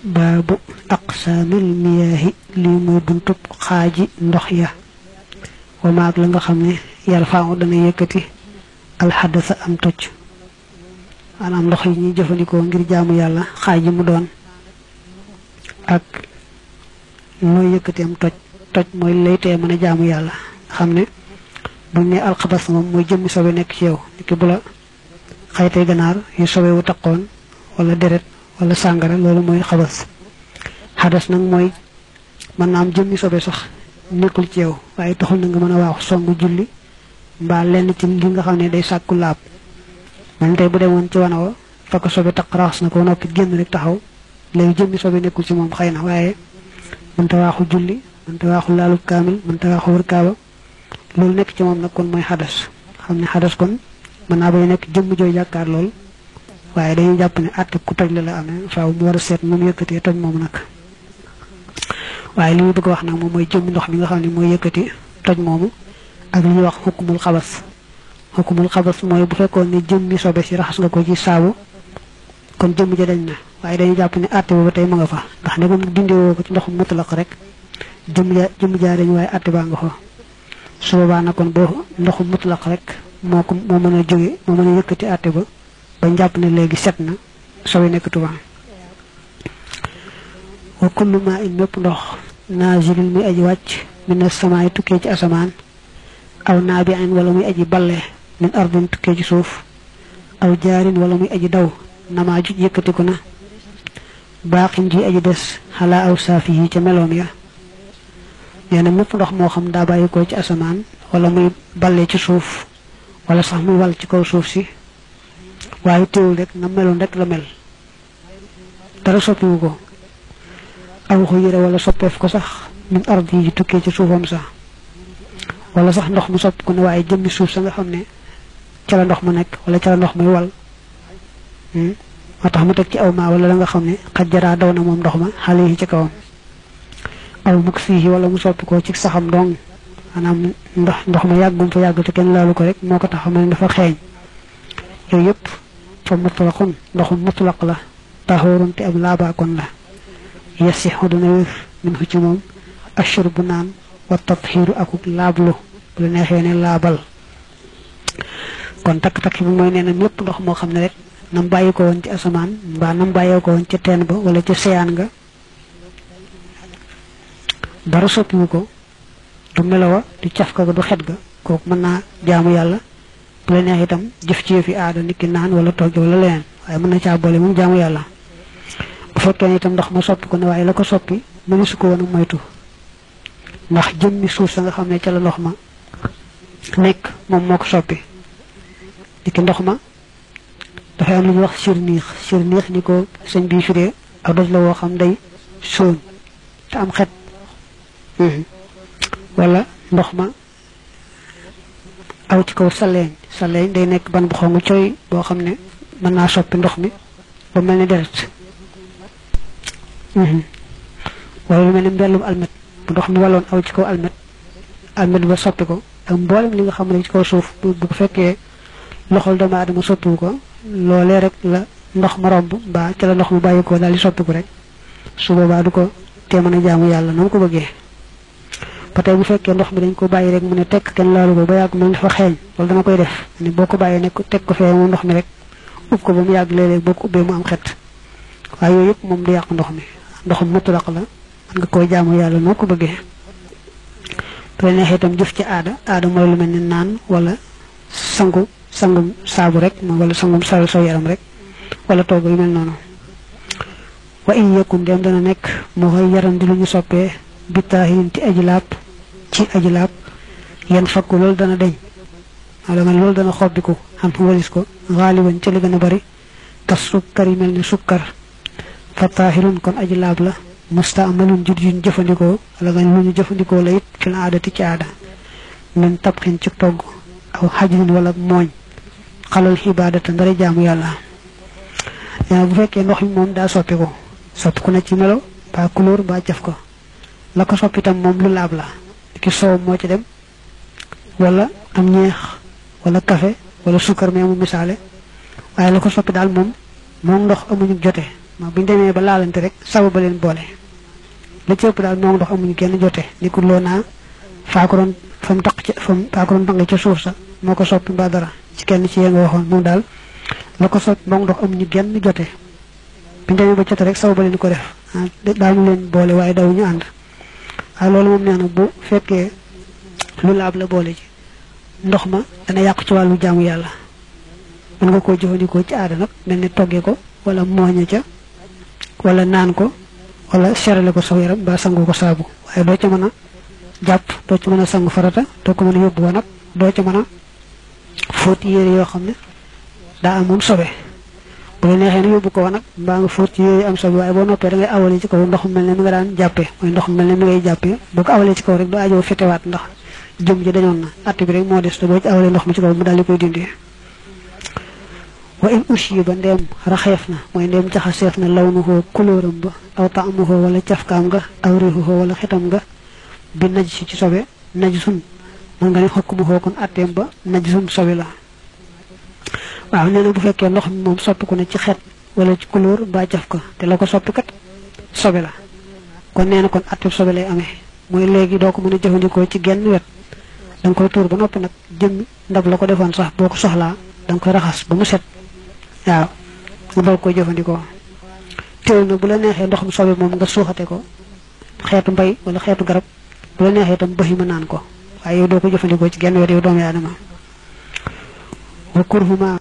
baabu aqsaamil miyaahi lii muy buntub xaaji ndox ya wa maag la nga xam ne yarfa'u dana yëkkati alxadasa am toj maanaam ndox yi ñuy jëfandikoo ngir jaamu yàlla xaaji mu doon ak looy yëkkati am toj toj mooy lay tee mën a jaamu yàlla xam ne buñ ne alxabas moom mooy jëmmi sobe nekk ci yow niki bu la xaytay ganaar yu sobe wu taqoon wala deret wala sàngara loolu mooy xabas xadas nag mooy mën naa am jëmmi sobe sax nekkul ci yow waaye taxul na nga mën a waaxu songu julli mbaa lenn ci li nga xam ne day sàkku laab man tey bu demoon ci wana wa fekk sobe taq raxas na ko noppi génn rek taxaw léegi jëmmi sobe nekkul ci moom xëy na waaye mënta waaxu julli mënta waaxu laalu kaamil mënta waaxu wër kaaba loolu nekk ci moom nag kon mooy xadas xam ne xadas kon mën naa bay nekk jëmm jooy jàkkaar lool waaye dañuy jàpp ne àtte ku toj la amee faaw mu war a seet mu yëkkatee toj moom nag waaye li ñu bëgg wax nag moom mooy jëmmi ndox mi nga xam ne mooy yëkkati toj moomu ak li ñuy wax xukumul xabas mooy bu fekkoon ne jëmmi sobe si raxas nga ko ci saabu kon jëmm ja dañ na waaye dañuy jàpp ne àtte boobu tey ma nga fa ndax ne moom dindiwoo ko ci ndoxum mutlaq rek jëmm jaa dañ waaye àtte baa nga fa su boobaa nag kon boo ndoxum mutlaq rek moo mën a jóge moo mën a yëkkati àtte ba bañ jàpp ne léegi set na sobe nekk tuba wa kullu ma in mépp ndox naazilin muy aji wàcc mina samaay tukkee ci asamaan aw naabi'in wala muy aji balle min ardin tukkee ci suuf aw jaarin wala muy aji daw namaa ju yëkkatiku na baaxin ji aji des xalaa aw saafi yi ca meloom ya nee na mépp ndox moo xam daa bàyyi ko ci asamaan wala muy balle ci suuf wala sax muy wal ci kaw suuf si waaye teewul rek na meloon rek la mel dara soppiwu ko aw xuyira wala soppeef ko sax min ardi yi tukkee ci suufam sax wala sax ndox mu sopp ko ne waaye jëmmi suuf sa nga xam ne ca la ndox mu nekk wala ca la ndox muy wal moo tax mu teg ci aw maa wala la nga xam ne xajjaraa daw na moom ndox ma xale yi ci kawam aw mug fii wala mu soppi ko ci saxam dong maanaam ndox ma yàggum fa yàgg te kenn laalu ko rek moo ko tax ma ne dafa xeeñ yooyu yëpp fa mutlaqun ndoxum mutlaq la taxoorun te ab laabaakoon la yasixu dana wér min fu ci moom ashurbu naan wa tatxiiru akuk laablu bu la neexee ne laabal kon takk-takk bi mooy nee na mépp ndox moo xam ne rek nam bàyyi ko woon ci asamaan mbaa nam bàyyee ko woon ca teen ba wala ca seyaan nga dara soppiwu ko du melowa du cafka ga du xet ga kooku mën naa jaamu yàlla bu la neex itam jëf ci yëfi aada nit ki naan wala togg wala leneen waaye mën na caa boole moom jaamu yàlla bu fekkee ne itam ndox ma soppi ko ne waaye la ko soppi mënu su ko woon a moytu ndax jëmmi suuf sa nga xam ne ca la ndox ma nekk moom moo ko soppi nit ki ndox ma dafay am lu ñuy wax sirniix ni ko sëñ bi firee aw doj la woo xam day sóoñ te am xet wala ndox ma aw ci kaw saleeñ day nekk ban bu xongu coy boo xam ne mën naa soppi ndox mi ba mel ni deret wala lu mel ni mbellum almet bu ndox mi waloon aw ci kaw almet ba soppi ko ak mboolem li nga xam ne ci kaw suuf bu ko fekkee loxol doomu aadama soppiwu ko loolee rek la ndox ma romb mbaa ca la ndox mu bàyyi ko daal di soppiku rek su boobaa du ko tee mën a jaamu yàlla na mu ko bëggee ba tey bu fekkee ndox mi dañ ko bàyyi rek mu ne tekk kenn laalu ko ba yàgg mel dafa xeeñ loolu dana koy def ni boo ko bàyyee nekk teg ko fee moom ndox mi rek ub ko ba mu yàgg léeg-léeg boo ko ubbee mu am xet waaye yooyu yëpp moom du yàq ndox mi ndoxum mutlaq la mën nga koy jaamu yàlla noo ko bëggee bu la neexee itam jëf ci aada mooy lu mel ne naan wala sangum saabu rek wala sangum saral saw yaram rek wala togg yu mel noonu wa in yakun dem dana nekk moo koy yaram di lu ñu soppee bitaahin ci aji laab yan fakku loolu dana deñ wala nga loolu dana xobbiku xam walis ko xaaliban ca li gën a bari kas sukkar yi mel ni sukkar fa taahirun kon aji laab la mustaamalun jur yuñ jëfandikoo wala nga lu ñu jëfandikoo la it fil aadati ci aada min tabxin ci togg aw xajrin wala mooñ xalal xibaadata ndara jaamu yàlla bu fekkee ndox mi moom daa soppiku na ci melo ba couleur ba jaf ko la ko soppi itam moom lu laab la ki soow moo ci dem wala am ñeex wala café wala sukkar mais mu misaale waaye la ko soppi daal moom ndox amuñu jote ma buñ demee ba laalante rek sabu ba leen boole la ci ëpp daal moom ndox amuñu kenn jote ni ku loo naa faakuroon fa mu taq ci fa mu faakuroon taq ca suuf sa moo ko soppi mbaa dara ci kenn ci yee nga waxoon moom daal la ko soppi moom ndox amuñu genn jote buñ demee ba jote rek sabu ba leen ko def daañu leen boole waaye dawuñu ànd waaye loolu moom nee na bu fekkee lu laab la boole ci ndox ma dana yàqu ci wàllu jaamu yàlla mën nga koo jëfandikoo ci aada nag mel ne toggee ko wala mooñe ca wala naan ko wala serale ko saw yaram ba sangu ko saabu waaye doo ca mën a jàpp doo ca mën a sangu farata doo ko mën a yóbbu wa nag doo ca mën a fóoti yére yoo xam ne daa amoon sobe bu la neexee na yóbbu ko wa nag mbaa nga fóot ci yére am sobe waaye boo noppee da ngay awalee ci kaw ndox mel ne mi nga daan jàppee mooy ndox mel ne mi ngay jàppee boo ko awalee ci kaw rek doo ajoo fetewaat ndax jëm ji dañoon na att bi rek moo des te boo ci awalee ndox mi ci kaw mu daal di koy dindi wa in ushi ba ndeem raxeef na mooy ndeem jaxaseef na lawnuhu kulóoram ba aw taamuhu wala cafkaam nga aw riixuhu wala xitam nga bi najsi ci sobe najsun man nga ne xokkumu kon atteem ba najsun sobe la waaw nee na bu fekkee ndox mi moom soppiku na ci xet wala ci kulóor mbaa cafka te la ko soppi kat sobe la kon nee na kon atteem sobe lay amee mooy léegi doo ko mën a jëfandikoo ci genn wet da nga koy tuur ba noppi nag jëmmi ndab la ko defoon sax boo ko soxlaa da nga koy raxas ba mu set waaw nga doog koy jëfandikoo teewul nag bu la neexee ndox mu sobe moom nga suuxate ko xeetu mbay wala xeetu garab bu la neexee itam bëx yi ma naan ko waaye yow doo ko jëfandikoo ci genn wet yow doomu aadama wa kurhuma